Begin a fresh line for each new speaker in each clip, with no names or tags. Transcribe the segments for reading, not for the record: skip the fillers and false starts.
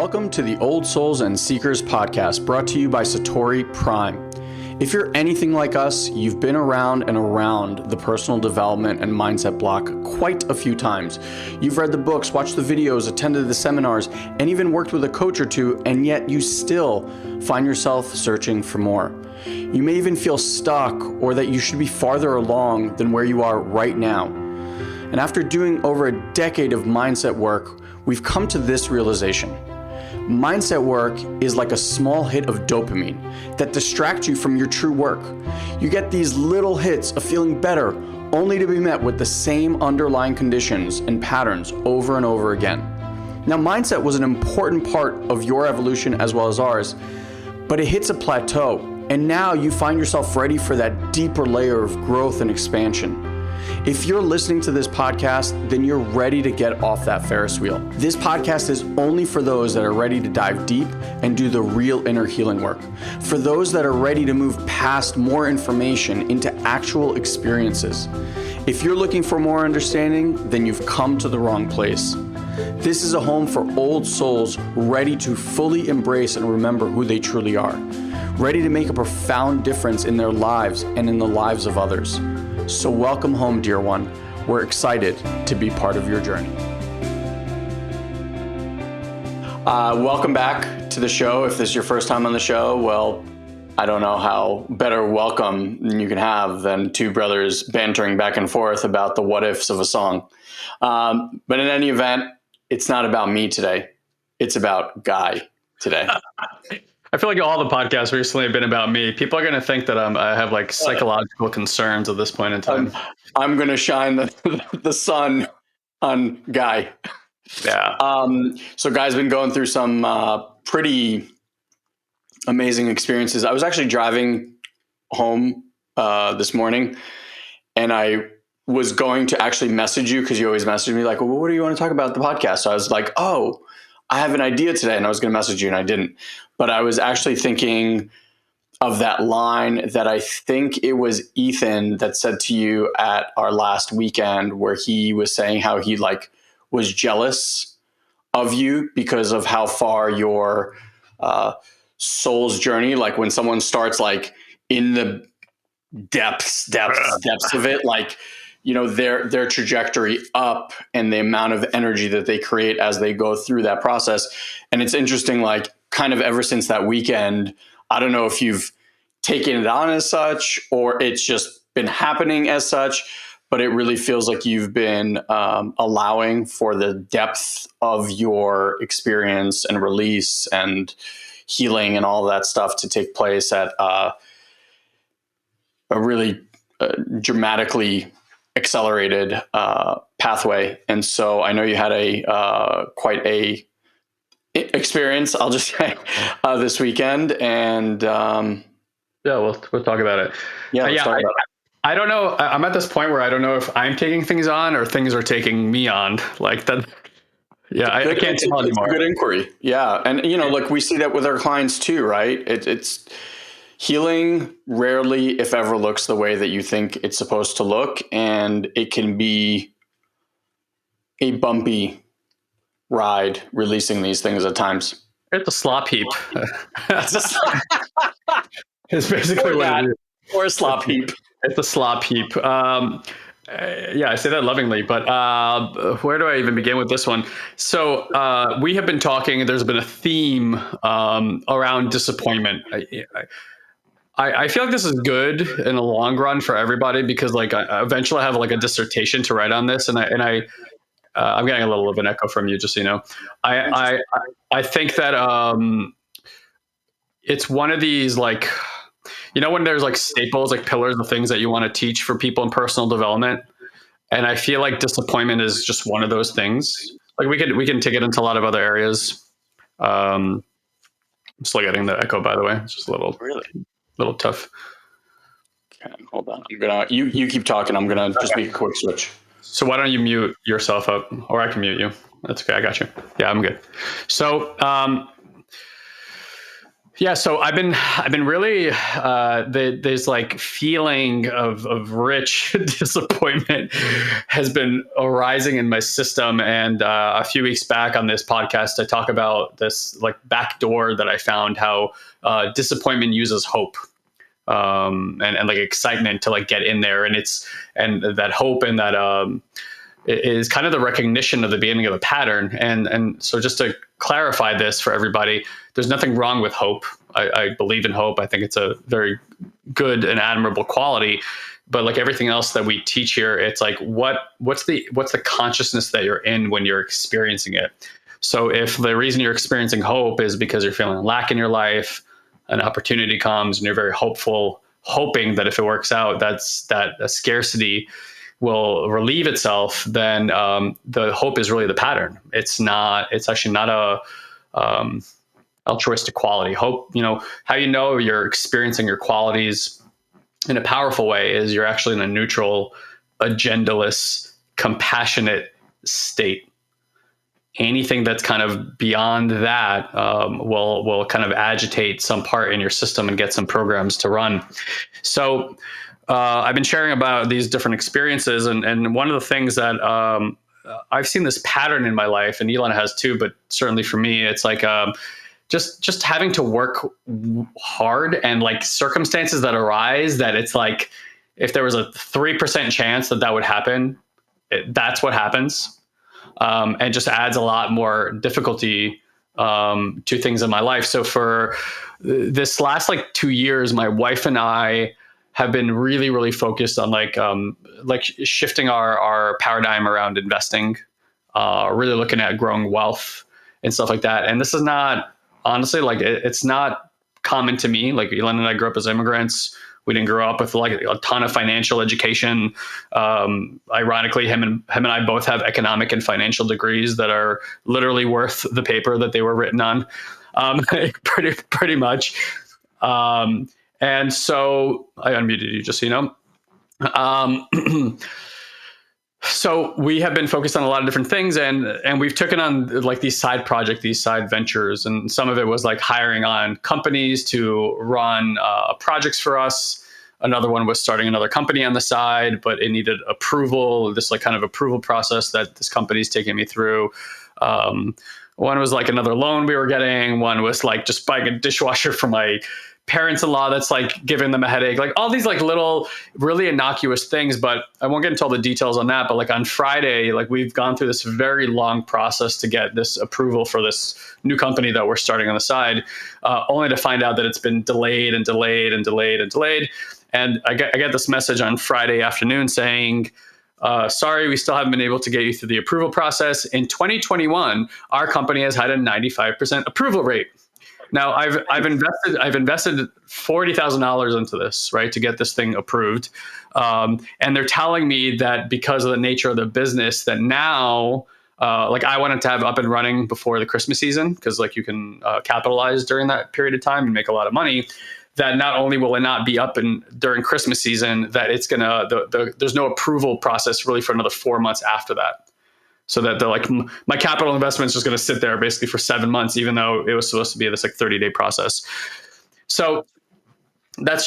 Welcome to the Old Souls and Seekers podcast, brought to you by Satori Prime. If you're anything like us, you've been around and around the personal development and mindset block quite a few times. You've read the books, watched the videos, attended the seminars, and even worked with a coach or two, and yet you still find yourself searching for more. You may even feel stuck or that you should be farther along than where you are right now. And after doing over a decade of mindset work, we've come to this realization. Mindset work is like a small hit of dopamine that distracts you from your true work. You get these little hits of feeling better, only to be met with the same underlying conditions and patterns over and over again. Now, mindset was an important part of your evolution as well as ours, but it hits a plateau, and now you find yourself ready for that deeper layer of growth and expansion. If you're listening to this podcast, then you're ready to get off that Ferris wheel. This podcast is only for those that are ready to dive deep and do the real inner healing work. For those that are ready to move past more information into actual experiences. If you're looking for more understanding, then you've come to the wrong place. This is a home for old souls ready to fully embrace and remember who they truly are. Ready to make a profound difference in their lives and in the lives of others. So welcome home, dear one. We're excited to be part of your journey. Welcome back to the show. If this is your first time on the show, well, I don't know how better welcome you can have than two brothers bantering back and forth about the what ifs of a song. But in any event, it's not about me today. It's about Guy today.
I feel like all the podcasts recently have been about me. People are going to think that I have like psychological concerns at this point in time.
I'm going to shine the sun on Guy.
Yeah.
So Guy's been going through some pretty amazing experiences. I was actually driving home this morning, and I was going to actually message you because you always message me like, well, what do you want to talk about the podcast? So I was like, oh, I have an idea today, and I was going to message you, and I didn't. But I was actually thinking of that line that I think it was Ethan that said to you at our last weekend, where he was saying how he was jealous of you because of how far your soul's journey, like when someone starts like in the depths of it, like, you know, their trajectory up and the amount of energy that they create as they go through that process. And it's interesting, like kind of ever since that weekend, I don't know if you've taken it on as such or it's just been happening as such, but it really feels like you've been allowing for the depth of your experience and release and healing and all of that stuff to take place at a really dramatically accelerated pathway. And so I know you had a quite a experience, I'll just say, this weekend. And
yeah, we'll talk about it.
Talk about it.
I don't know. I'm at this point where I don't know if I'm taking things on or things are taking me on. Like that. Yeah, I can't tell anymore.
It's a good inquiry. Yeah. And, you know, like we see that with our clients too, right? It's healing rarely, if ever, looks the way that you think it's supposed to look. And it can be a bumpy ride releasing these things at times.
It's a slop heap. It's basically what it is.
Or a slop heap.
It's a slop heap. Yeah, I say that lovingly, but where do I even begin with this one? So we have been talking, there's been a theme around disappointment. I feel like this is good in the long run for everybody because like eventually I have like a dissertation to write on this, and I'm getting a little of an echo from you, just so you know. I think that it's one of these, like, you know, when there's like staples, like pillars of things that you want to teach for people in personal development. And I feel like disappointment is just one of those things. Like we can take it into a lot of other areas. I'm still getting the echo, by the way. It's just a little tough.
Okay, hold on. You keep talking. I'm gonna just make a quick switch.
So why don't you mute yourself up, or I can mute you. That's okay. I got you. Yeah, I'm good. So, Yeah, so I've been really there's like feeling of rich disappointment has been arising in my system, and a few weeks back on this podcast, I talk about this like back door that I found, how disappointment uses hope, and like excitement to like get in there, and that hope and that is kind of the recognition of the beginning of a pattern. And so just to clarify this for everybody, there's nothing wrong with hope. I believe in hope. I think it's a very good and admirable quality. But like everything else that we teach here, it's like what's the consciousness that you're in when you're experiencing it. So if the reason you're experiencing hope is because you're feeling lack in your life, an opportunity comes and you're very hopeful, hoping that if it works out, that a scarcity will relieve itself, then the hope is really the pattern. It's actually not a altruistic quality. Hope, how you're experiencing your qualities in a powerful way is you're actually in a neutral, agendaless, compassionate state. Anything that's kind of beyond that will kind of agitate some part in your system and get some programs to run. So I've been sharing about these different experiences, and one of the things that I've seen this pattern in my life, and Elon has too, but certainly for me, it's like just having to work hard, and like circumstances that arise that it's like if there was a 3% chance that would happen, that's what happens. And just adds a lot more difficulty to things in my life. So for this last like 2 years, my wife and I have been really, really focused on like shifting our paradigm around investing, really looking at growing wealth and stuff like that. And this is not, honestly, like it's not common to me. Like Elon and I grew up as immigrants. We didn't grow up with like a ton of financial education. Ironically, him and I both have economic and financial degrees that are literally worth the paper that they were written on, pretty much. And so I unmuted you, just so you know. So we have been focused on a lot of different things, and we've taken on like these side projects, these side ventures, and some of it was like hiring on companies to run projects for us. Another one was starting another company on the side, but it needed approval, this like kind of approval process that this company's taking me through. One was like another loan we were getting. One was like just buying a dishwasher for my parents-in-law that's like giving them a headache, like all these like little really innocuous things, but I won't get into all the details on that. But like on Friday, like we've gone through this very long process to get this approval for this new company that we're starting on the side, only to find out that it's been delayed and delayed and delayed and delayed. And I get this message on Friday afternoon saying, sorry, we still haven't been able to get you through the approval process. In 2021, our company has had a 95% approval rate. Now I've invested $40,000 into this, right, to get this thing approved, and they're telling me that because of the nature of the business, that now, like I wanted to have up and running before the Christmas season, because like you can capitalize during that period of time and make a lot of money. That not only will it not be up and during Christmas season, that it's gonna there's no approval process really for another 4 months after that. So that they're like, my capital investment is just going to sit there basically for 7 months, even though it was supposed to be this like 30-day process. So that's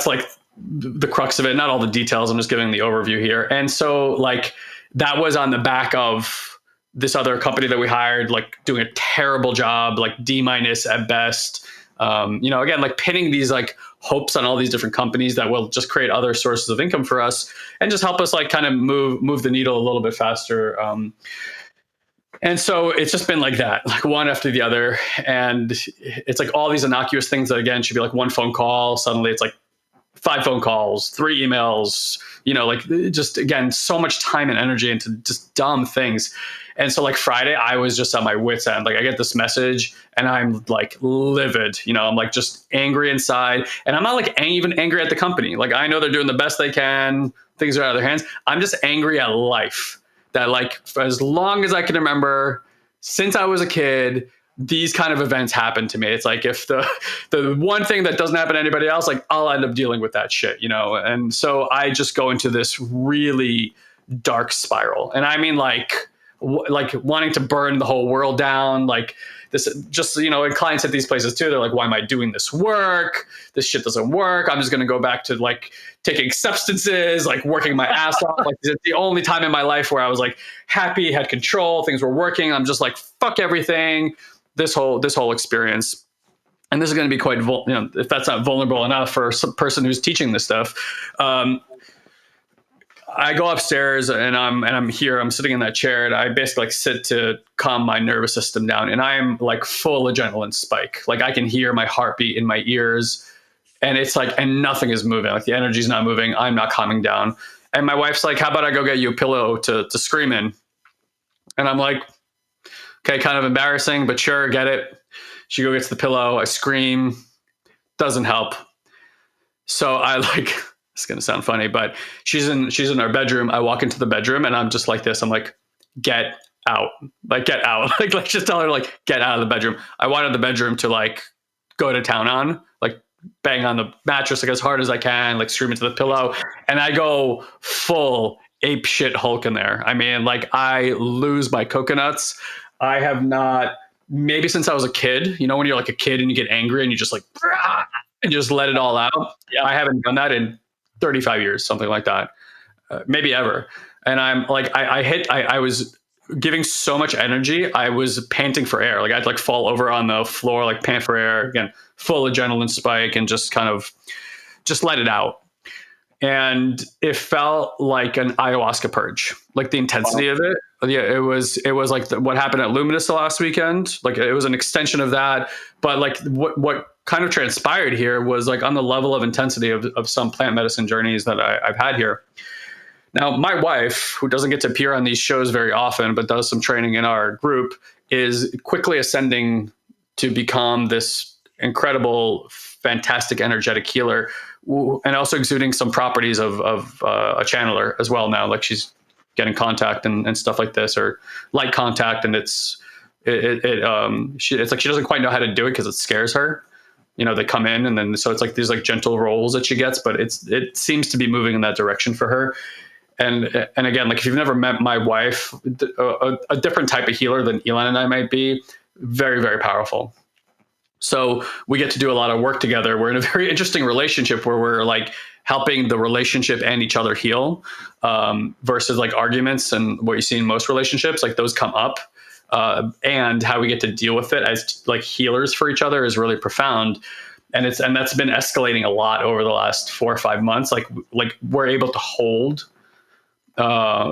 like the crux of it. Not all the details. I'm just giving the overview here. And so like that was on the back of this other company that we hired, like doing a terrible job, like D- at best. Again, like pinning these like hopes on all these different companies that will just create other sources of income for us and just help us like kind of move the needle a little bit faster. And so it's just been like that, like one after the other. And it's like all these innocuous things that again should be like one phone call. Suddenly it's like 5 phone calls, 3 emails, like just again, so much time and energy into just dumb things. And so like Friday, I was just at my wit's end. Like I get this message and I'm like livid, I'm like just angry inside. And I'm not like even angry at the company. Like I know they're doing the best they can. Things are out of their hands. I'm just angry at life that like for as long as I can remember, since I was a kid, these kind of events happen to me. It's like if the one thing that doesn't happen to anybody else, like I'll end up dealing with that shit, And so I just go into this really dark spiral. And I mean like wanting to burn the whole world down. Like this just, and clients at these places too, they're like, why am I doing this work? This shit doesn't work. I'm just going to go back to like taking substances, like working my ass off. Like it's the only time in my life where I was like happy, had control, things were working. I'm just like, fuck everything. This whole experience. And this is going to be quite, if that's not vulnerable enough for some person who's teaching this stuff. I go upstairs and I'm here, I'm sitting in that chair, and I basically like sit to calm my nervous system down. And I am like full adrenaline spike. Like I can hear my heartbeat in my ears, and it's like, and nothing is moving. Like the energy's not moving. I'm not calming down. And my wife's like, how about I go get you a pillow to scream in? And I'm like, okay, kind of embarrassing, but sure, get it. She go gets the pillow. I scream, doesn't help. So I like, it's going to sound funny, but she's in our bedroom. I walk into the bedroom and I'm just like this. I'm like, get out, like, get out. like just tell her, like, get out of the bedroom. I wanted the bedroom to like go to town on, like bang on the mattress like as hard as I can, like scream into the pillow. And I go full ape shit Hulk in there. I mean, like I lose my coconuts. I have not, maybe since I was a kid, when you're like a kid and you get angry and you just like, and just let it all out. Yeah. I haven't done that in 35 years, something like that, maybe ever. And I'm like, I was giving so much energy. I was panting for air. Like I'd like fall over on the floor, like pant for air again, full adrenaline spike, and just kind of just let it out. And it felt like an ayahuasca purge, like the intensity of it. Yeah, it was like what happened at Luminous the last weekend. Like it was an extension of that. But like what kind of transpired here was like on the level of intensity of some plant medicine journeys that I've had here. Now, my wife, who doesn't get to appear on these shows very often, but does some training in our group, is quickly ascending to become this incredible, fantastic, energetic healer, and also exuding some properties of a channeler as well now. Like she's getting contact and stuff like this, or light contact, and it's like she doesn't quite know how to do it because it scares her. They come in, and then so it's like these like gentle rolls that she gets, but it seems to be moving in that direction for her. And again, like if you've never met my wife, a different type of healer than Elon and I might be, very, very powerful. So we get to do a lot of work together. We're in a very interesting relationship where we're like helping the relationship and each other heal, versus like arguments and what you see in most relationships, like those come up. And how we get to deal with it as like healers for each other is really profound. And that's been escalating a lot over the last 4 or 5 months. Like we're able to hold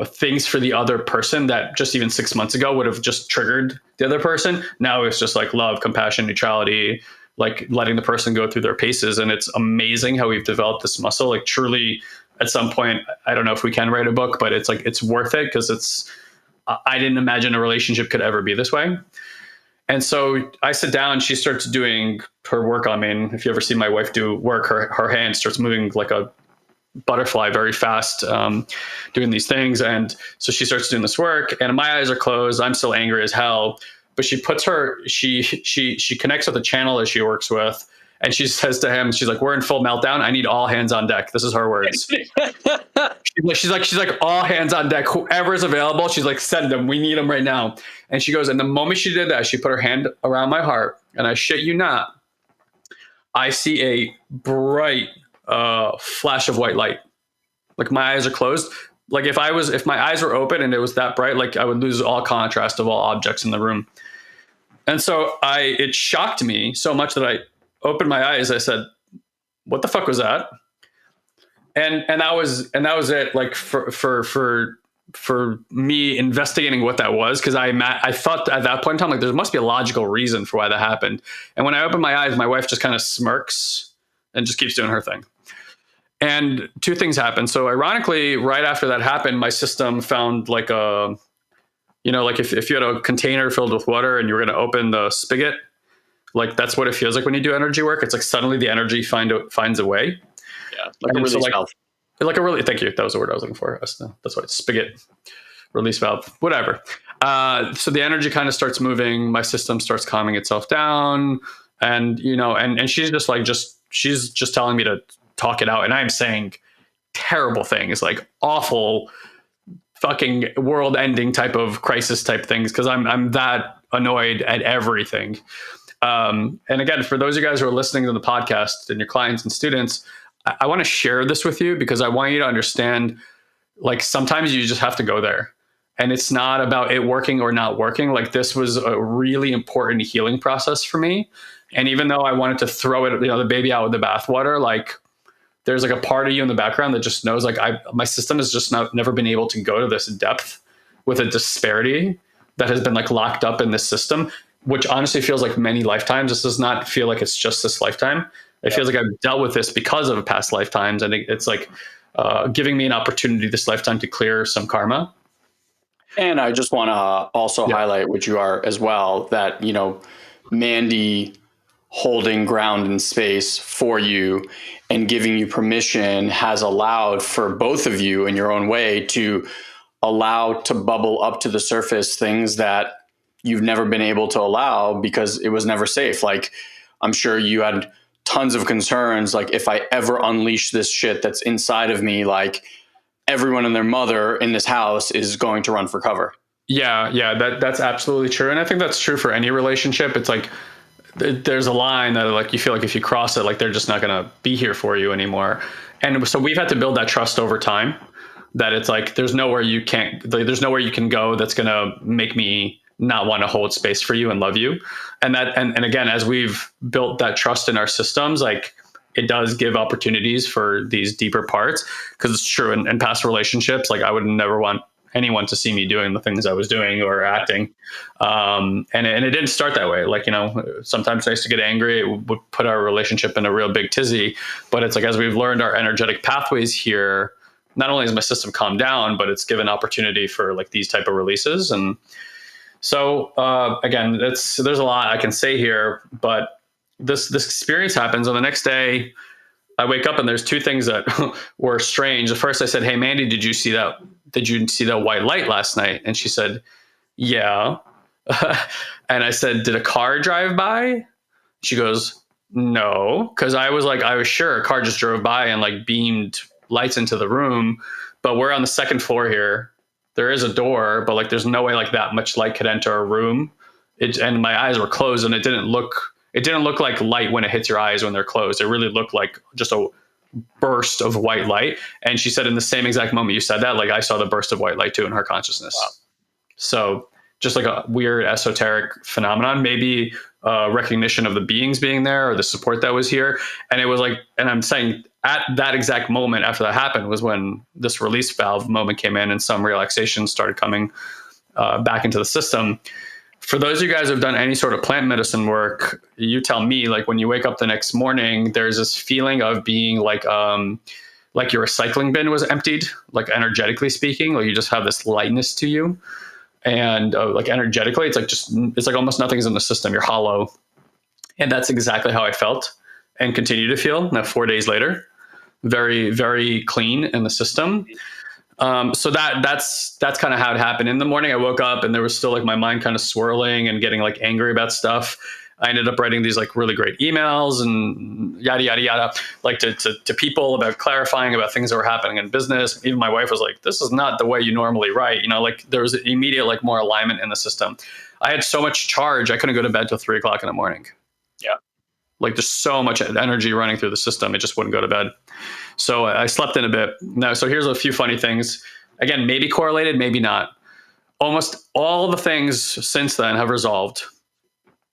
things for the other person that just even 6 months ago would have just triggered the other person. Now it's just like love, compassion, neutrality, like letting the person go through their paces. And it's amazing how we've developed this muscle. Like truly at some point, I don't know if we can write a book, but it's like, it's worth it because I didn't imagine a relationship could ever be this way. And so I sit down, she starts doing her work on me. And if you ever see my wife do work, her hand starts moving like a butterfly very fast, doing these things. And so she starts doing this work and my eyes are closed. I'm still angry as hell, but she connects with the channel that she works with. And she says to him, she's like, we're in full meltdown. I need all hands on deck. This is her words. she's like, all hands on deck. Whoever's available, she's like, send them. We need them right now. And she goes, and the moment she did that, she put her hand around my heart. And I shit you not, I see a bright flash of white light. Like my eyes are closed. Like if my eyes were open and it was that bright, like I would lose all contrast of all objects in the room. And so it shocked me so much that I opened my eyes. I said, what the fuck was that? And that was it. Like for me investigating what that was. Cause I thought at that point in time, like there must be a logical reason for why that happened. And when I opened my eyes, my wife just kind of smirks and just keeps doing her thing. And two things happened. So ironically, right after that happened, my system found like like if you had a container filled with water and you were going to open the spigot, like that's what it feels like when you do energy work. It's like suddenly the energy finds a way.
Yeah, like a release valve.
Thank you. That was the word I was looking for. That's why it's spigot, release valve, whatever. So the energy kind of starts moving. My system starts calming itself down, and and she's just like she's just telling me to talk it out, and I'm saying terrible things, like awful, fucking world-ending type of crisis type things, because I'm that annoyed at everything. And again, for those of you guys who are listening to the podcast and your clients and students, I want to share this with you because I want you to understand, like, sometimes you just have to go there. And it's not about it working or not working. Like, this was a really important healing process for me. And even though I wanted to throw it, the baby out with the bathwater, like, there's like a part of you in the background that just knows, like, my system has just never been able to go to this depth with a disparity that has been like locked up in this system, which honestly feels like many lifetimes. This does not feel like it's just this lifetime. It feels like I've dealt with this because of past lifetimes. And it's like giving me an opportunity this lifetime to clear some karma.
And I just want to also highlight, which you are as well, that, Mandy holding ground in space for you and giving you permission has allowed for both of you in your own way to allow to bubble up to the surface things that you've never been able to allow because it was never safe. Like, I'm sure you had tons of concerns, like, if I ever unleash this shit that's inside of me, like, everyone and their mother in this house is going to run for cover.
Yeah, that's absolutely true. And I think that's true for any relationship. It's like, there's a line that, like, you feel like if you cross it, like, they're just not going to be here for you anymore. And so we've had to build that trust over time, that it's like, there's nowhere you can go that's going to make me not want to hold space for you and love you. And again, as we've built that trust in our systems, like, it does give opportunities for these deeper parts. Because it's true in past relationships, like, I would never want anyone to see me doing the things I was doing or acting. And it didn't start that way. Like, sometimes I used to get angry. It would put our relationship in a real big tizzy. But it's like, as we've learned our energetic pathways here, not only has my system calmed down, but it's given opportunity for, like, these type of releases. And so, again, there's a lot I can say here, but this experience happens. On the next day, I wake up and there's two things that were strange. At first I said, "Hey, Mandy, did you see that white light last night?" And she said, "Yeah." And I said, "Did a car drive by?" She goes, "No." Cause I was sure a car just drove by and, like, beamed lights into the room, but we're on the second floor here. There is a door, but, like, there's no way, like, that much light could enter a room. And my eyes were closed, and it didn't look like light when it hits your eyes when they're closed. It really looked like just a burst of white light. And she said, in the same exact moment you said that, like, I saw the burst of white light too in her consciousness. Wow. So just like a weird esoteric phenomenon, maybe recognition of the beings being there or the support that was here. And it was like, and I'm saying at that exact moment after that happened was when this release valve moment came in and some relaxation started coming back into the system. For those of you guys who have done any sort of plant medicine work, you tell me, like, when you wake up the next morning, there's this feeling of being like your recycling bin was emptied, like, energetically speaking, like, you just have this lightness to you. And like, energetically, it's like almost nothing's in the system. You're hollow. And that's exactly how I felt and continue to feel now 4 days later. Very, very clean in the system. So that's kind of how it happened. In the morning, I woke up and there was still, like, my mind kind of swirling and getting, like, angry about stuff. I ended up writing these, like, really great emails and yada, yada, yada, like, to people about clarifying about things that were happening in business. Even my wife was like, "This is not the way you normally write." Like, there was immediate, like, more alignment in the system. I had so much charge. I couldn't go to bed till 3 o'clock in the morning.
Yeah.
Like, there's so much energy running through the system. It just wouldn't go to bed. So I slept in a bit. Now, so here's a few funny things. Again, maybe correlated, maybe not. Almost all the things since then have resolved,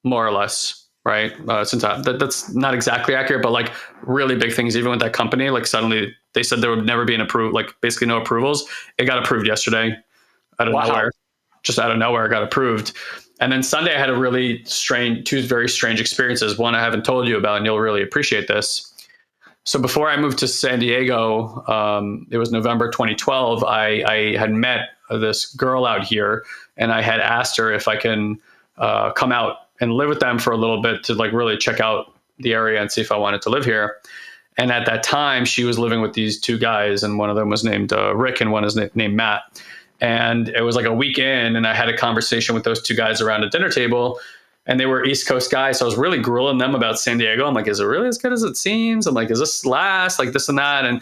more or less, right? Since that's not exactly accurate, but, like, really big things, even with that company, like, suddenly they said there would never be an like, basically no approvals. It got approved yesterday out of nowhere. Just out of nowhere, it got approved. And then Sunday, I had two very strange experiences. One I haven't told you about, and you'll really appreciate this. So before I moved to San Diego, it was November 2012, I had met this girl out here, and I had asked her if I can come out and live with them for a little bit to, like, really check out the area and see if I wanted to live here. And at that time, she was living with these two guys, and one of them was named Rick and one is named Matt. And it was like a week in, and I had a conversation with those two guys around a dinner table. And they were East Coast guys. So I was really grilling them about San Diego. I'm like, is it really as good as it seems? I'm like, is this last? Like, this and that. And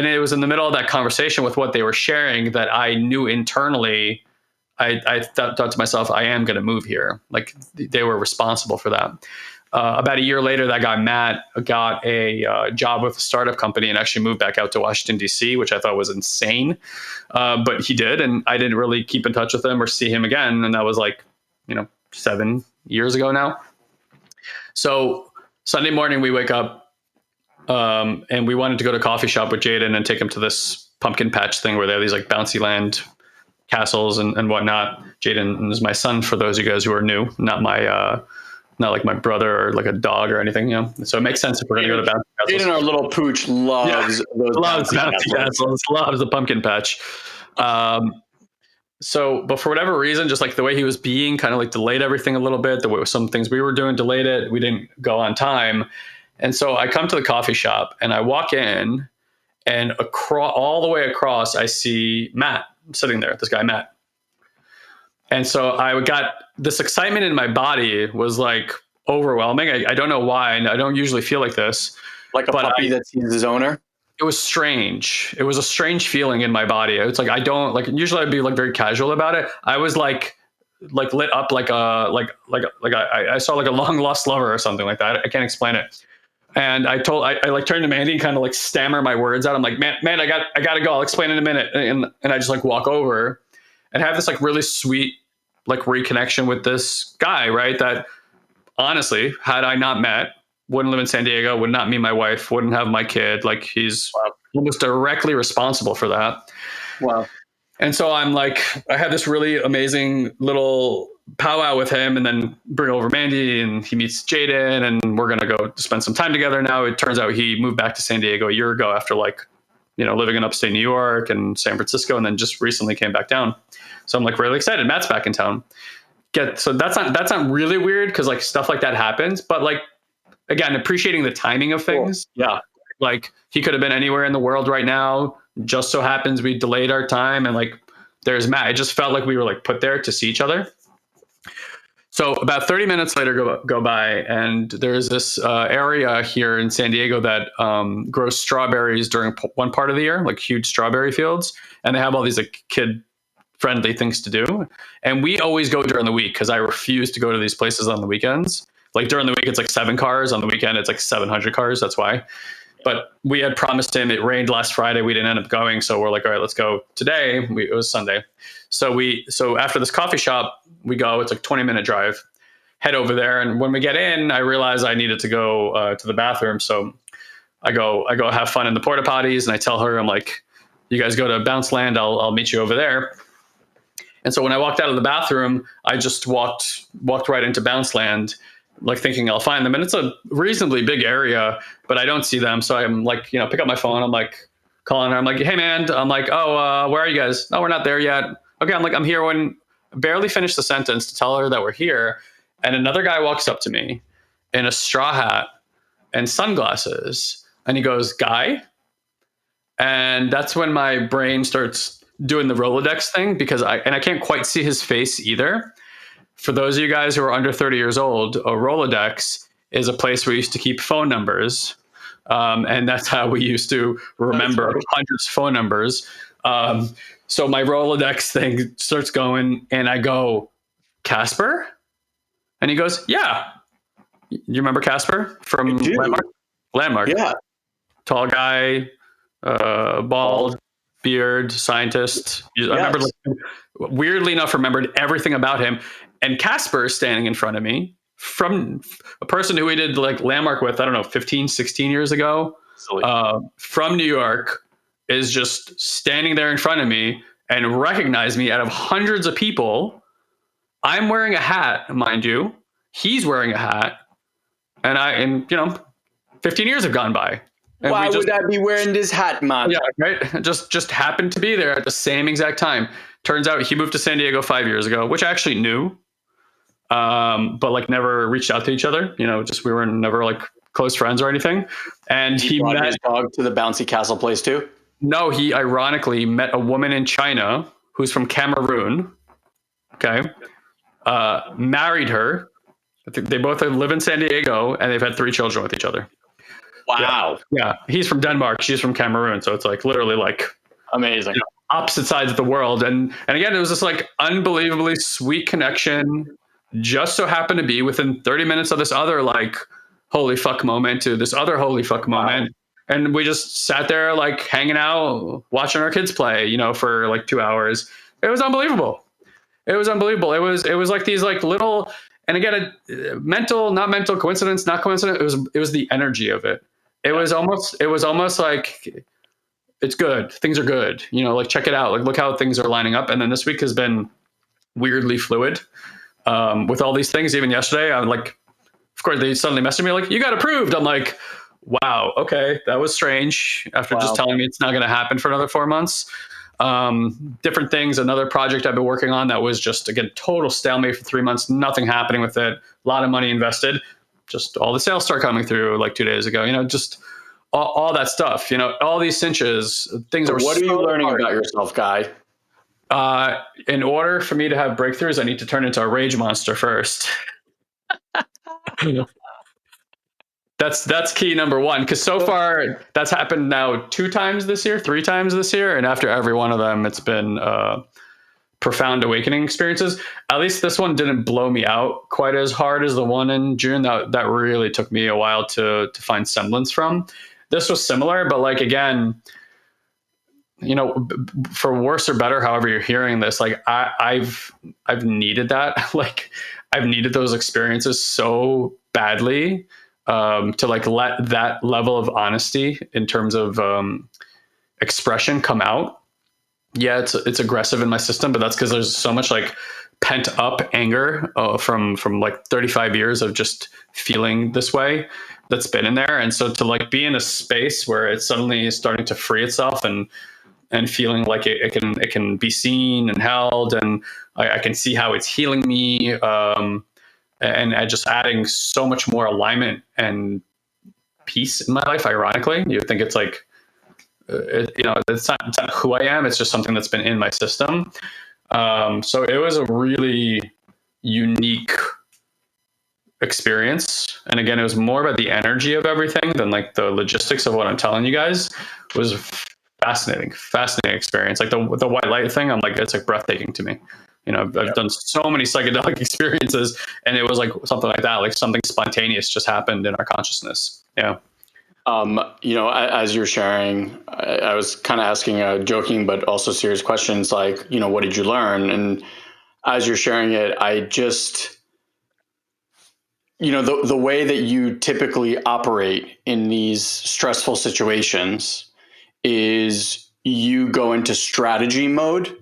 it was in the middle of that conversation with what they were sharing that I knew internally I thought to myself, I am going to move here. Like they were responsible for that. About a year later, that guy Matt got a job with a startup company and actually moved back out to Washington D.C., which I thought was insane. But he did, and I didn't really keep in touch with him or see him again. And that was like, 7 years ago now. So Sunday morning we wake up, and we wanted to go to a coffee shop with Jaden and take him to this pumpkin patch thing where they have these like bouncy land castles and whatnot. Jaden is my son, for those of you guys who are new, not like my brother or like a dog or anything, So it makes sense if we're going to go to bouncy castles.
Jaden, our little pooch, loves those
loves bouncy castles, loves the pumpkin patch. But for whatever reason, just like the way he was being, kind of like delayed everything a little bit. The way some things we were doing delayed it. We didn't go on time. And so I come to the coffee shop and I walk in, and all the way across, I see Matt sitting there, this guy, Matt. And so I got this excitement in my body was like overwhelming. I don't know why. And I don't usually feel like this.
Like a puppy that sees his owner?
It was strange. It was a strange feeling in my body. It's like, I don't like, usually I'd be like very casual about it. I was like lit up like I saw like a long lost lover or something like that. I can't explain it. And I like turned to Mandy and kind of like stammer my words out. I'm like, man, I gotta go. I'll explain in a minute. And I just like walk over and have this like really sweet like reconnection with this guy, right? That honestly, had I not met, wouldn't live in San Diego, would not meet my wife, wouldn't have my kid. Like he's almost directly responsible for that.
Wow.
And so I'm like, I had this really amazing little powwow with him, and then bring over Mandy, and he meets Jaden, and we're going to go spend some time together now. It turns out he moved back to San Diego a year ago after like, living in upstate New York and San Francisco, and then just recently came back down. So I'm like really excited. Matt's back in town. So that's not really weird, because like stuff like that happens, but like, again, appreciating the timing of things.
Cool. Yeah.
Like he could have been anywhere in the world right now. Just so happens we delayed our time, and like there's Matt. It just felt like we were like put there to see each other. So about 30 minutes later go by, and there's this area here in San Diego that grows strawberries during one part of the year, like huge strawberry fields, and they have all these like kid-friendly things to do. And we always go during the week, because I refuse to go to these places on the weekends. Like during the week, it's like 7 cars. On the weekend, it's like 700 cars. That's why. But we had promised him. It rained last Friday. We didn't end up going. So we're like, all right, let's go today. It was Sunday. So after this coffee shop, we go. It's like a 20-minute drive. Head over there. And when we get in, I realize I needed to go to the bathroom. So I go have fun in the porta potties. And I tell her, I'm like, you guys go to Bounce Land. I'll meet you over there. And so when I walked out of the bathroom, I just walked right into Bounce Land, like thinking I'll find them. And it's a reasonably big area, but I don't see them. So I'm like, pick up my phone. I'm like calling her. I'm like, hey man, I'm like, oh, where are you guys? No, we're not there yet. Okay. I'm like, I'm here. When barely finished the sentence to tell her that we're here. And another guy walks up to me in a straw hat and sunglasses. And he goes, Guy. And that's when my brain starts doing the Rolodex thing, because I can't quite see his face either. For those of you guys who are under 30 years old, a Rolodex is a place where we used to keep phone numbers. And that's how we used to remember hundreds of phone numbers. So my Rolodex thing starts going, and I go, Casper? And he goes, yeah. You remember Casper from Landmark? Landmark.
Yeah.
Tall guy, bald, beard, scientist. Yes. I remember, weirdly enough, remembered everything about him. And Casper standing in front of me, from a person who we did like Landmark with, I don't know, 15, 16 years ago, from New York, is just standing there in front of me and recognized me out of hundreds of people. I'm wearing a hat, mind you. He's wearing a hat. And 15 years have gone by. And
why would I be wearing this hat, man?
Yeah, right. Just happened to be there at the same exact time. Turns out he moved to San Diego 5 years ago, which I actually knew. But like never reached out to each other. We were never like close friends or anything. And he met
his dog to the bouncy castle place too.
No, he ironically met a woman in China who's from Cameroon. Okay, married her. I think they both live in San Diego, and they've had 3 children with each other.
Wow.
Yeah. He's from Denmark. She's from Cameroon. So it's like literally like
amazing.
opposite sides of the world. And again, it was this like unbelievably sweet connection. Just so happened to be within 30 minutes of this other like holy fuck moment to this other holy fuck moment. And we just sat there like hanging out, watching our kids play, you know, for like 2 hours. It was unbelievable. It was unbelievable. It was like these like little, and again, mental, not mental, coincidence, not coincidence. It was the energy of it. It was almost like it's good. Things are good. You know, like check it out. Like look how things are lining up. And then this week has been weirdly fluid with all these things. Even yesterday, I'm like, of course, they suddenly messaged me like, "You got approved." I'm like, "Wow, okay, that was strange." After just telling me it's not going to happen for another 4 months. Different things. Another project I've been working on that was just again total stalemate for 3 months. Nothing happening with it. A lot of money invested. Just all the sales start coming through like 2 days ago. You know, just all that stuff. You know, all these cinches. Things
So
are.
what are you learning
hard.
about yourself, Guy?
In order for me to have breakthroughs, I need to turn into a rage monster first. That's key number one, because so far that's happened now 2 times this year, 3 times this year, and after every one of them, it's been profound awakening experiences. At least this one didn't blow me out quite as hard as the one in June. That really took me a while to find semblance from. This was similar, but like again, you know, for worse or better, however you're hearing this, like I've needed that. Like I've needed those experiences so badly to like let that level of honesty in terms of expression come out. Yeah, it's aggressive in my system, but that's because there's so much like pent up anger from like 35 years of just feeling this way that's been in there. And so to like be in a space where it's suddenly starting to free itself and feeling like it can be seen and held, and I can see how it's healing me, and just adding so much more alignment and peace in my life. Ironically, you would think it's like, you know, it's not who I am. It's just something that's been in my system. So it was a really unique experience. And again, it was more about the energy of everything than like the logistics of what I'm telling you guys. It was fascinating experience. Like the white light thing, I'm like, it's like breathtaking to me. You know, I've done so many psychedelic experiences, and it was like something like that, like something spontaneous just happened in our consciousness. Yeah.
You know, as you're sharing, I was kind of asking joking but also serious questions like, you know, what did you learn? And as you're sharing it, I just, you know, the way that you typically operate in these stressful situations is you go into strategy mode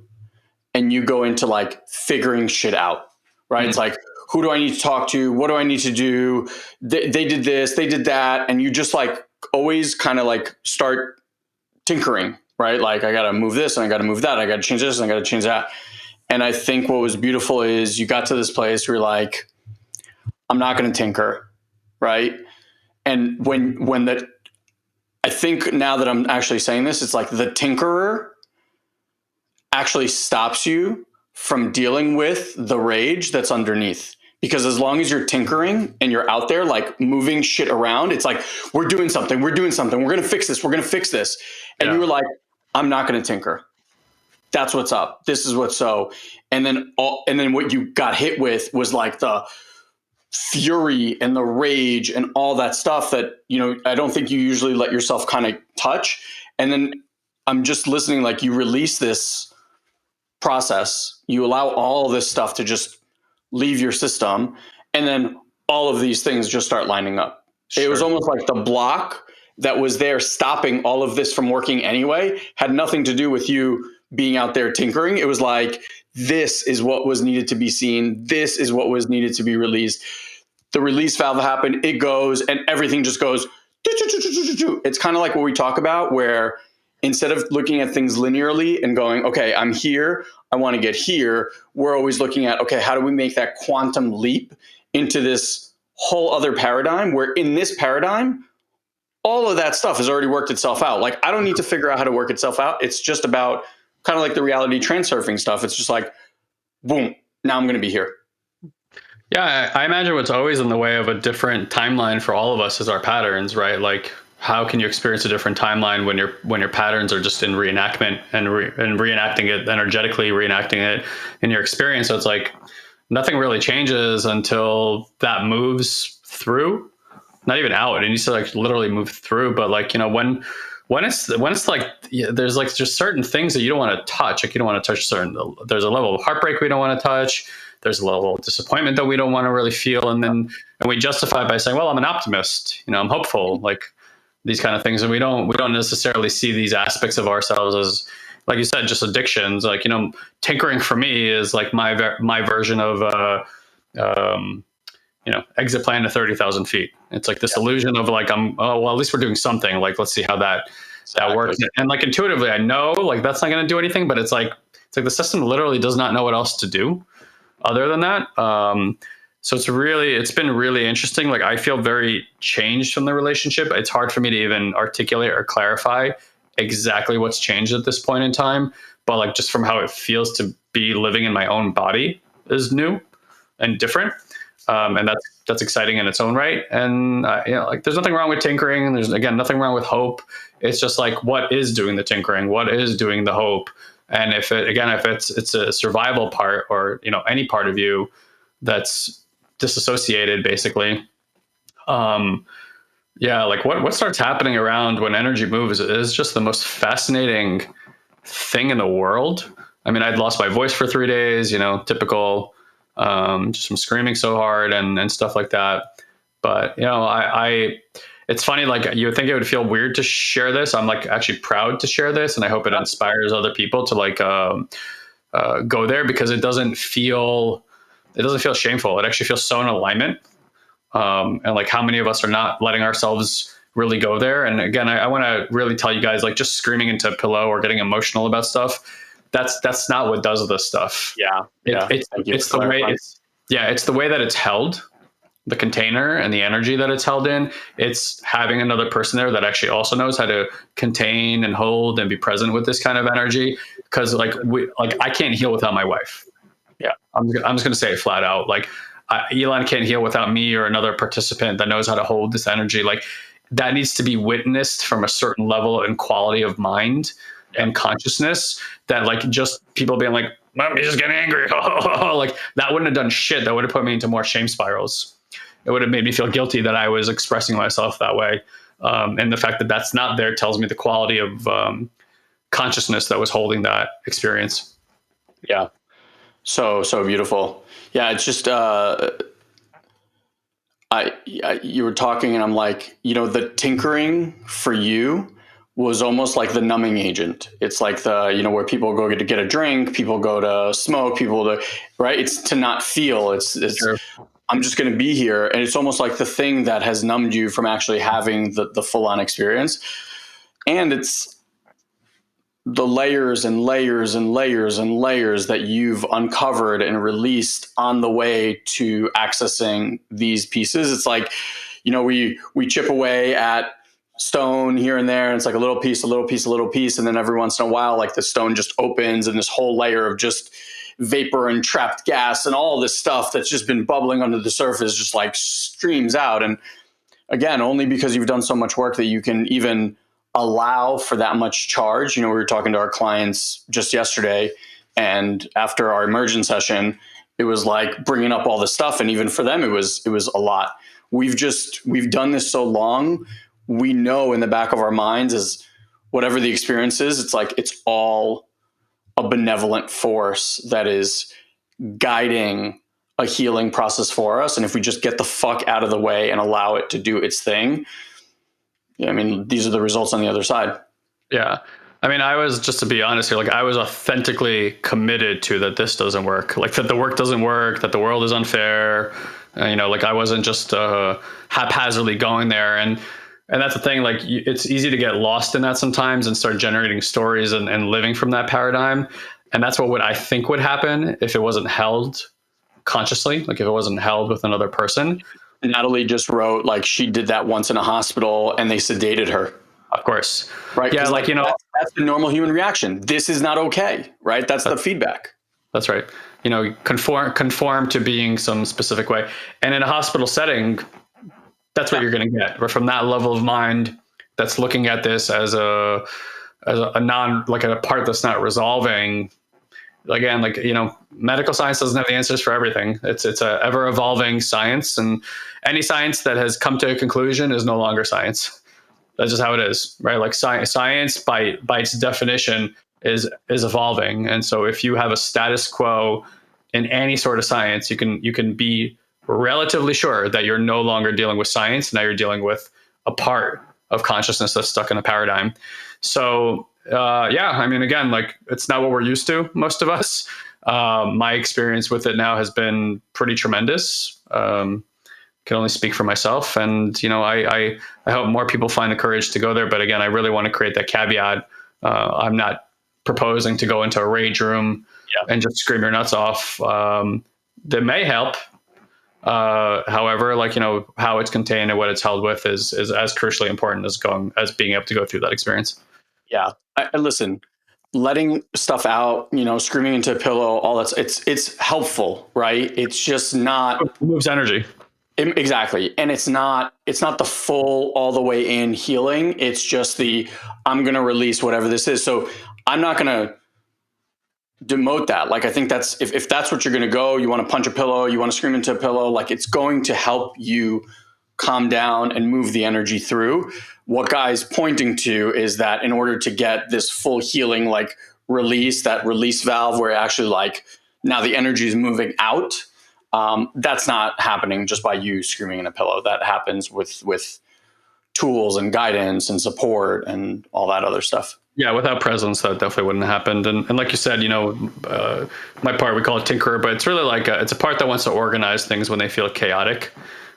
and you go into like figuring shit out, right? Mm-hmm. It's like, who do I need to talk to? What do I need to do? They did this, they did that. And you just like always kind of like start tinkering, right? Like I got to move this and I got to move that. I got to change this and I got to change that. And I think what was beautiful is you got to this place where you're like, I'm not going to tinker, right? And I think now that I'm actually saying this, it's like the tinkerer actually stops you from dealing with the rage that's underneath. Because as long as you're tinkering and you're out there like moving shit around, it's like, we're doing something, we're going to fix this. And you were like, I'm not going to tinker. That's what's up. This is what's so. And then what you got hit with was like the fury and the rage and all that stuff that, you know, I don't think you usually let yourself kind of touch. And then I'm just listening, like you release this process, you allow all this stuff to just leave your system, and then all of these things just start lining up. Sure. It was almost like the block that was there stopping all of this from working anyway had nothing to do with you being out there tinkering. It was like, this is what was needed to be seen. This is what was needed to be released. The release valve happened, it goes, and everything just goes. It's kind of like what we talk about, where instead of looking at things linearly and going, okay, I'm here, I want to get here, we're always looking at, okay, how do we make that quantum leap into this whole other paradigm, where in this paradigm, all of that stuff has already worked itself out. Like, I don't need to figure out how to work itself out. It's just about kind of like the reality transurfing stuff. It's just like, boom, now I'm going to be here.
Yeah, I imagine what's always in the way of a different timeline for all of us is our patterns, right? Like how can you experience a different timeline when your patterns are just in reenactment and reenacting it energetically, reenacting it in your experience? So it's like nothing really changes until that moves through, not even out. It needs to like literally move through. But like, when it's like, there's like just certain things that you don't want to touch. Like you don't want to touch there's a level of heartbreak we don't want to touch. There's a level of disappointment that we don't want to really feel. And we justify it by saying, well, I'm an optimist, I'm hopeful, like these kind of things. And we don't necessarily see these aspects of ourselves as, like you said, just addictions. Like, tinkering for me is like my version of, exit plan to 30,000 feet. It's like this illusion of like, at least we're doing something. Like, let's see how that works. And like intuitively, I know like that's not going to do anything, but it's like the system literally does not know what else to do other than that. So it's been really interesting. Like I feel very changed from the relationship. It's hard for me to even articulate or clarify exactly what's changed at this point in time. But like just from how it feels to be living in my own body is new and different. And that's exciting in its own right. And like there's nothing wrong with tinkering. There's again nothing wrong with hope. It's just like what is doing the tinkering, what is doing the hope, and if it's a survival part or any part of you that's disassociated, basically. Like what starts happening around when energy moves is just the most fascinating thing in the world. I mean, I'd lost my voice for 3 days, typical. Just from screaming so hard and stuff like that. But, it's funny, like you would think it would feel weird to share this. I'm like actually proud to share this. And I hope it inspires other people to like, go there because it doesn't feel shameful. It actually feels so in alignment. And like how many of us are not letting ourselves really go there. And again, I want to really tell you guys, like just screaming into a pillow or getting emotional about stuff, that's not what does this stuff. It's the way it's the way that it's held, the container and the energy that it's held in. It's having another person there that actually also knows how to contain and hold and be present with this kind of energy. Because like I can't heal without my wife. Yeah, I'm just going to say it flat out. Like Elon can't heal without me or another participant that knows how to hold this energy. Like that needs to be witnessed from a certain level and quality of mind and consciousness that like just people being like, "Mom, you're just getting angry." Like that wouldn't have done shit. That would have put me into more shame spirals. It would have made me feel guilty that I was expressing myself that way. And the fact that that's not there tells me the quality of consciousness that was holding that experience.
Yeah. So beautiful. Yeah. It's just, you were talking and I'm like, the tinkering for you was almost like the numbing agent. It's like where people go to get a drink, people go to smoke, right? It's to not feel. It's sure. I'm just going to be here. And it's almost like the thing that has numbed you from actually having the full on experience. And it's the layers and layers and layers and layers that you've uncovered and released on the way to accessing these pieces. It's like, we chip away at stone here and there, and it's like a little piece, a little piece, a little piece. And then every once in a while, like the stone just opens and this whole layer of just vapor and trapped gas and all this stuff that's just been bubbling under the surface just like streams out. And again, only because you've done so much work that you can even allow for that much charge. We were talking to our clients just yesterday, and after our immersion session, it was like bringing up all this stuff. And even for them, it was a lot. We've done this so long. We know in the back of our minds is whatever the experience is, it's like, it's all a benevolent force that is guiding a healing process for us. And if we just get the fuck out of the way and allow it to do its thing, these are the results on the other side. Yeah.
I was, just to be honest here, like I was authentically committed to that this doesn't work, like that the work doesn't work, that the world is unfair. Like I wasn't just haphazardly going there. And that's the thing, like it's easy to get lost in that sometimes and start generating stories and living from that paradigm. And that's what I think would happen if it wasn't held consciously, like if it wasn't held with another person.
Natalie just wrote, like, she did that once in a hospital and they sedated her.
Of course.
Right. Yeah. Like, that's the normal human reaction. This is not okay. Right. That's the feedback.
That's right. Conform to being some specific way. And in a hospital setting, that's what you're going to get. Or from that level of mind, that's looking at this as a non, like a part that's not resolving. Again, like, medical science doesn't have the answers for everything. It's a ever evolving science, and any science that has come to a conclusion is no longer science. That's just how it is, right? Like science by its definition is evolving. And so if you have a status quo in any sort of science, you can be relatively sure that you're no longer dealing with science. Now you're dealing with a part of consciousness that's stuck in a paradigm. So I mean, again, like, it's not what we're used to, most of us. My experience with it now has been pretty tremendous. Can only speak for myself, and I hope more people find the courage to go there. But again, I really want to create that caveat. I'm not proposing to go into a rage room and just scream your nuts off. That may help. However, like, how it's contained and what it's held with is as crucially important as being able to go through that experience.
Yeah. Listen, letting stuff out, screaming into a pillow, all that's, it's helpful, right? It's just not,
It moves energy.
Exactly. And it's not the full all the way in healing. It's just I'm going to release whatever this is. So I'm not going to demote that. Like, I think that's, if that's what you're going to go, you want to punch a pillow, you want to scream into a pillow, like, it's going to help you calm down and move the energy through. What Guy's pointing to is that in order to get this full healing, like, release, that release valve where actually, like, now the energy is moving out, that's not happening just by you screaming in a pillow. That happens with tools and guidance and support and all that other stuff.
Yeah, without presence, that definitely wouldn't have happened. And like you said, my part, we call it tinkerer, but it's really like it's a part that wants to organize things when they feel chaotic.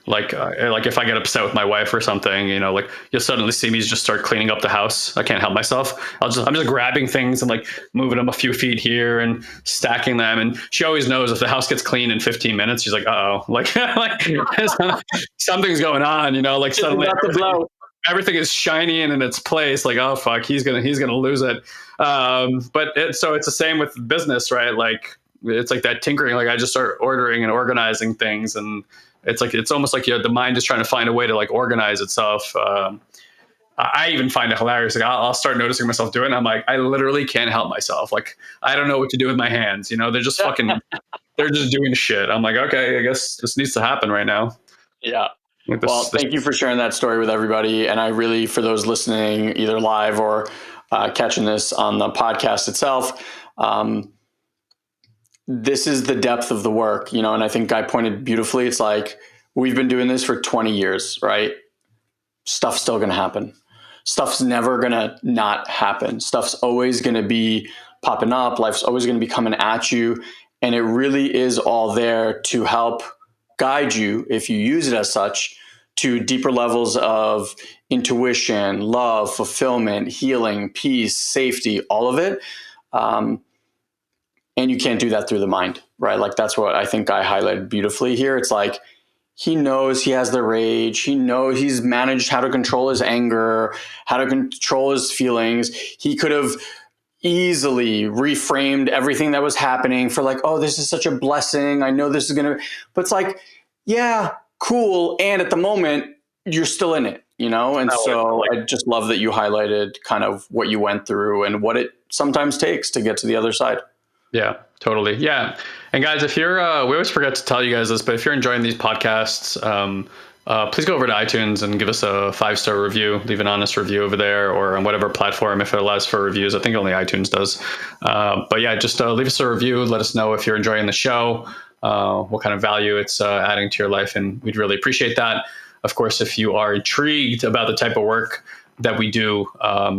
Like if I get upset with my wife or something, like, you'll suddenly see me just start cleaning up the house. I can't help myself. I'm just grabbing things and, like, moving them a few feet here and stacking them. And she always knows if the house gets clean in 15 minutes, she's like, uh-oh, like something's going on, like, suddenly everything is shiny and in its place. Like, oh fuck, he's gonna lose it. So it's the same with business, right? Like, it's like that tinkering. Like, I just start ordering and organizing things, and it's almost like the mind is trying to find a way to, like, organize itself. I even find it hilarious. Like, I'll start noticing myself doing it, and I'm like, I literally can't help myself. Like, I don't know what to do with my hands. They're just they're just doing shit. I'm like, okay, I guess this needs to happen right now.
Yeah. Well, thank you for sharing that story with everybody. And I really, for those listening either live or catching this on the podcast itself, this is the depth of the work, and I think Guy pointed beautifully. It's like, we've been doing this for 20 years, right? Stuff's still going to happen. Stuff's never going to not happen. Stuff's always going to be popping up. Life's always going to be coming at you. And it really is all there to help guide you, if you use it as such, to deeper levels of intuition, love, fulfillment, healing, peace, safety, all of it. And you can't do that through the mind, right? Like, that's what I think Guy highlighted beautifully here. It's like, he knows he has the rage. He knows he's managed how to control his anger, how to control his feelings. He could have easily reframed everything that was happening for, like, oh, this is such a blessing. I know this is going to, but it's like, yeah, cool. And at the moment, you're still in it, And so I just love that you highlighted kind of what you went through and what it sometimes takes to get to the other side.
Yeah, totally. Yeah. And guys, if you're, we always forget to tell you guys this, but if you're enjoying these podcasts, please go over to iTunes and give us a 5-star review, leave an honest review over there, or on whatever platform, if it allows for reviews. I think only iTunes does. But yeah, just leave us a review. Let us know if you're enjoying the show, what kind of value it's adding to your life. And we'd really appreciate that. Of course, if you are intrigued about the type of work that we do,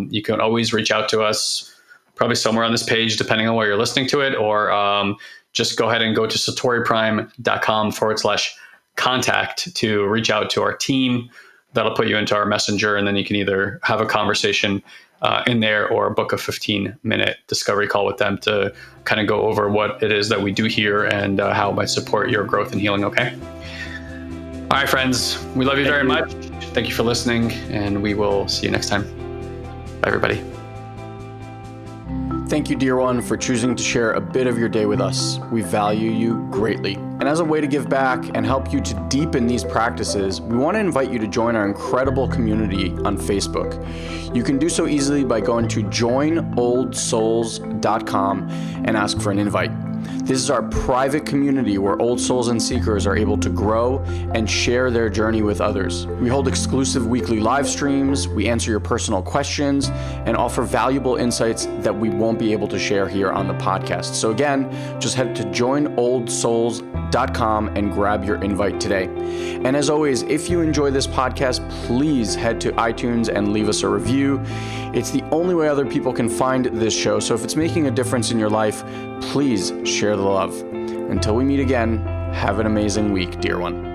you can always reach out to us, probably somewhere on this page, depending on where you're listening to it, or just go ahead and go to satoriprime.com/contact to reach out to our team. That'll put you into our messenger, and then you can either have a conversation in there or book a 15-minute discovery call with them to kind of go over what it is that we do here and how it might support your growth and healing. Okay. All right, friends, we love you very much. Thank you for listening, and we will see you next time. Bye, everybody.
Thank you, dear one, for choosing to share a bit of your day with us. We value you greatly. And as a way to give back and help you to deepen these practices, we want to invite you to join our incredible community on Facebook. You can do so easily by going to joinoldsouls.com and ask for an invite. This is our private community where old souls and seekers are able to grow and share their journey with others. We hold exclusive weekly live streams, we answer your personal questions, and offer valuable insights that we won't be able to share here on the podcast. So again, just head to joinoldsouls.com and grab your invite today. And as always, if you enjoy this podcast, please head to iTunes and leave us a review. It's the only way other people can find this show. So if it's making a difference in your life, please share the love. Until we meet again, have an amazing week, dear one.